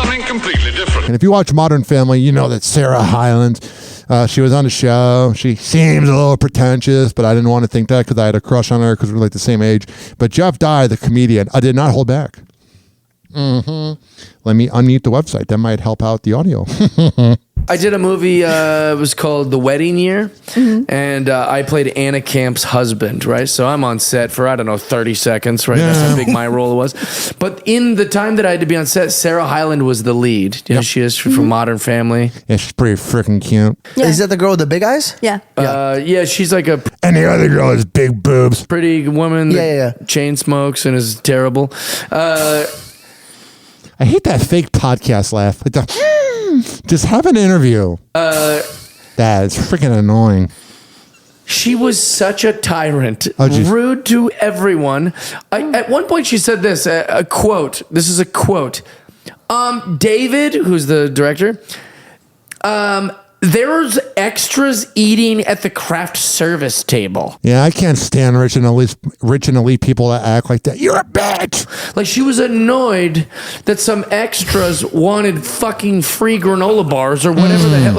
something completely different. And if you watch Modern Family, you know that Sarah Hyland, she was on the show. She seems a little pretentious, but I didn't want to think that because I had a crush on her because we're like the same age. But Jeff Dye, the comedian, I did not hold back. Let me unmute the website. That might help out the audio. I did a movie, it was called The Wedding Year, and I played Anna Camp's husband, right? So I'm on set for, 30 seconds, right? That's how big my role was. But in the time that I had to be on set, Sarah Hyland was the lead. You know, she is from Modern Family. Yeah, she's pretty freaking cute. Yeah. Is that the girl with the big eyes? Yeah. Yeah, she's like a And the other girl has big boobs. pretty woman that Yeah. chain smokes and is terrible. I hate that fake podcast laugh. Like just have an interview. That is freaking annoying. She was such a tyrant, geez. rude to everyone. At one point, she said this, a quote. This is a quote. David, who's the director, there's extras eating at the craft service table. Yeah, I can't stand rich and elite people that act like that. You're a bitch. Like, she was annoyed that some extras wanted fucking free granola bars or whatever the hell.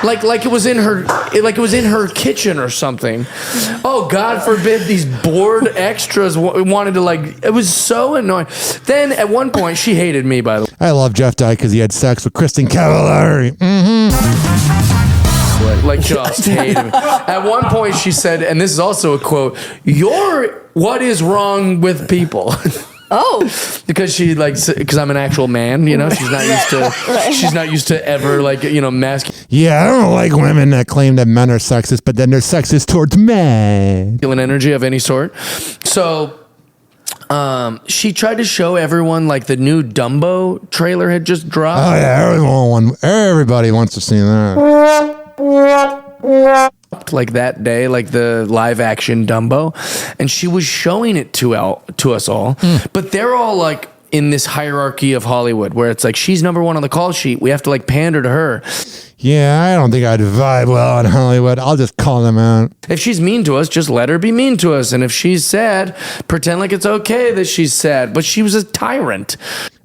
Like it was in her kitchen or something. Oh, God forbid these bored extras wanted to it was so annoying. Then at one point she hated me, by the way. I love Jeff Dye because he had sex with Kristen Cavallari. Just hated me. At one point she said, and this is also a quote, what is wrong with people? Oh, because because I'm an actual man, you know, she's not used to, she's not used to ever masculine Yeah, I don't like women that claim that men are sexist, but then they're sexist towards men. energy of any sort. So, she tried to show everyone the new Dumbo trailer had just dropped. Oh yeah, everybody wants to see that. That day, the live action Dumbo, and she was showing it to us all, but they're all in this hierarchy of Hollywood where it's she's number one on the call sheet. We have to pander to her. Yeah, I don't think I'd vibe well in Hollywood. I'll just call them out. If she's mean to us, just let her be mean to us. And if she's sad, pretend like it's okay that she's sad. But she was a tyrant.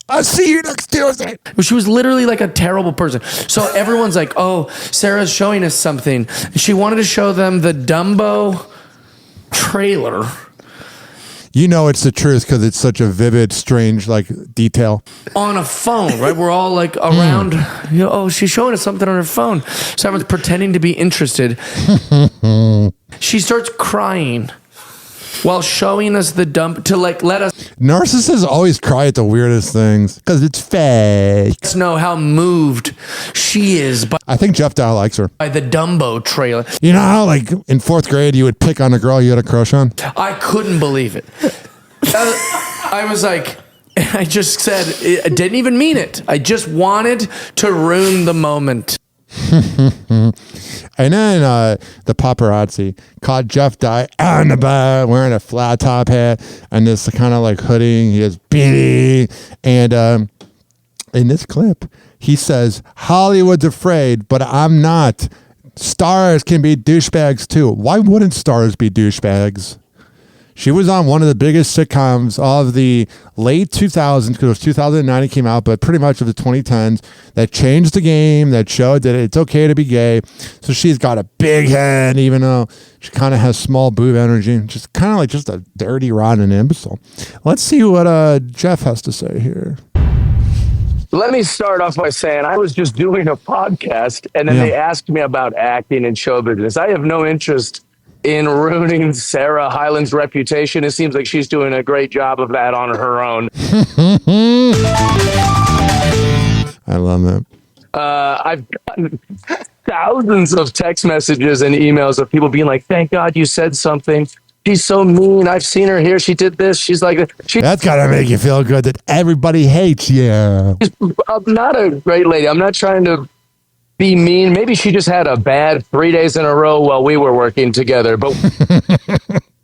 I'll see you next Tuesday. She was literally a terrible person. So everyone's oh, Sarah's showing us something. She wanted to show them the Dumbo trailer. You know it's the truth because it's such a vivid, strange, detail. On a phone, right? We're all around. Oh, she's showing us something on her phone. So everyone's pretending to be interested. She starts crying while showing us the dump to let us Narcissists always cry at the weirdest things because it's fake. know how moved she is I think Jeff Dye likes her. by the Dumbo trailer. You know how in 4th grade you would pick on a girl you had a crush on? I couldn't believe it. I was I just said, I didn't even mean it. I just wanted to ruin the moment. And then the paparazzi caught Jeff Dye on the bar wearing a flat top hat and this kind of hoodie. He has beanie. And in this clip, he says, Hollywood's afraid, but I'm not. Stars can be douchebags too. Why wouldn't stars be douchebags? She was on one of the biggest sitcoms of the late 2000s, because it was 2009 it came out, but pretty much of the 2010s, that changed the game, that showed that it's okay to be gay. So she's got a big head, even though she kind of has small boob energy. Just kind of just a dirty, rotten imbecile. Let's see what Jeff has to say here. Let me start off by saying I was just doing a podcast, and then they asked me about acting and show business. I have no interest in ruining Sarah Hyland's reputation. It seems like she's doing a great job of that on her own. I love that. I've gotten thousands of text messages and emails of people being like, thank God you said something. She's so mean. I've seen her here. She did this. She's That's got to make you feel good that everybody hates you. I'm not a great lady. I'm not trying to be mean. Maybe she just had a bad 3 days in a row while we were working together. But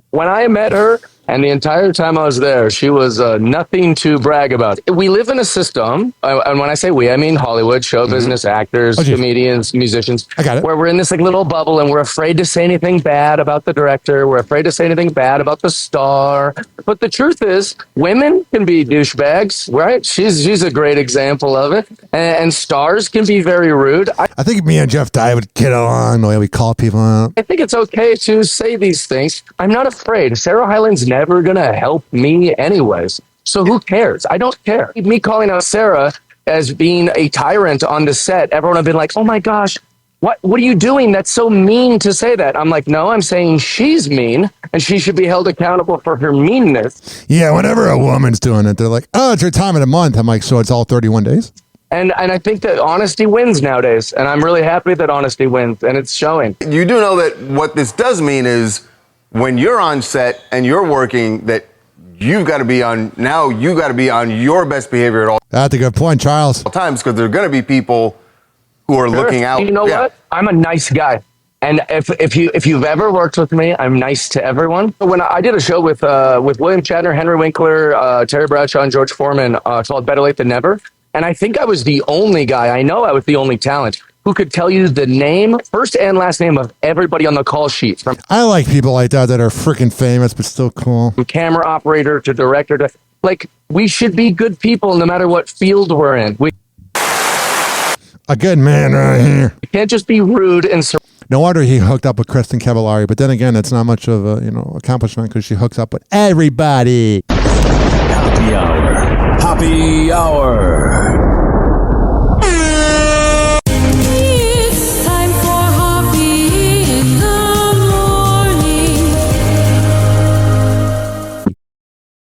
when I met her, And the entire time I was there, she was nothing to brag about. We live in a system, and when I say we, I mean Hollywood, show business, actors, comedians, musicians, I got it. where we're in this like little bubble and we're afraid to say anything bad about the director. We're afraid to say anything bad about the star. But the truth is, women can be douchebags, right? She's a great example of it. And stars can be very rude. I think me and Jeff Dye would get along the way we call people out. I think it's okay to say these things. I'm not afraid. Sarah Hyland's never going to help me anyways. So who cares? I don't care. Me calling out Sarah as being a tyrant on the set, everyone have been like, oh my gosh, what are you doing? That's so mean to say that. I'm like, no, I'm saying she's mean and she should be held accountable for her meanness. Yeah, whenever a woman's doing it, they're like, oh, it's your time of the month. I'm like, so it's all 31 days? And I think that honesty wins nowadays. And I'm really happy that honesty wins, and it's showing. You do know that what this does mean is when you're on set and you're working, that you got to be on your best behavior at all That's a good point, Charles. times, because there are going to be people who are looking out. You know what? I'm a nice guy. And if you've ever worked with me, I'm nice to everyone. When I did a show with William Shatner, Henry Winkler, Terry Bradshaw, and George Foreman called Better Late Than Never. And I think I was the only guy, I know I was the only talent, who could tell you the name, first and last name of everybody on the call sheet. I like people like that are freaking famous, but still cool. From camera operator to director to, like, we should be good people no matter what field we're in. We A good man right here. can't just be rude and... No wonder he hooked up with Kristen Cavallari, but then again, it's not much of a accomplishment because she hooks up with everybody. Happy Hour. Happy Hour.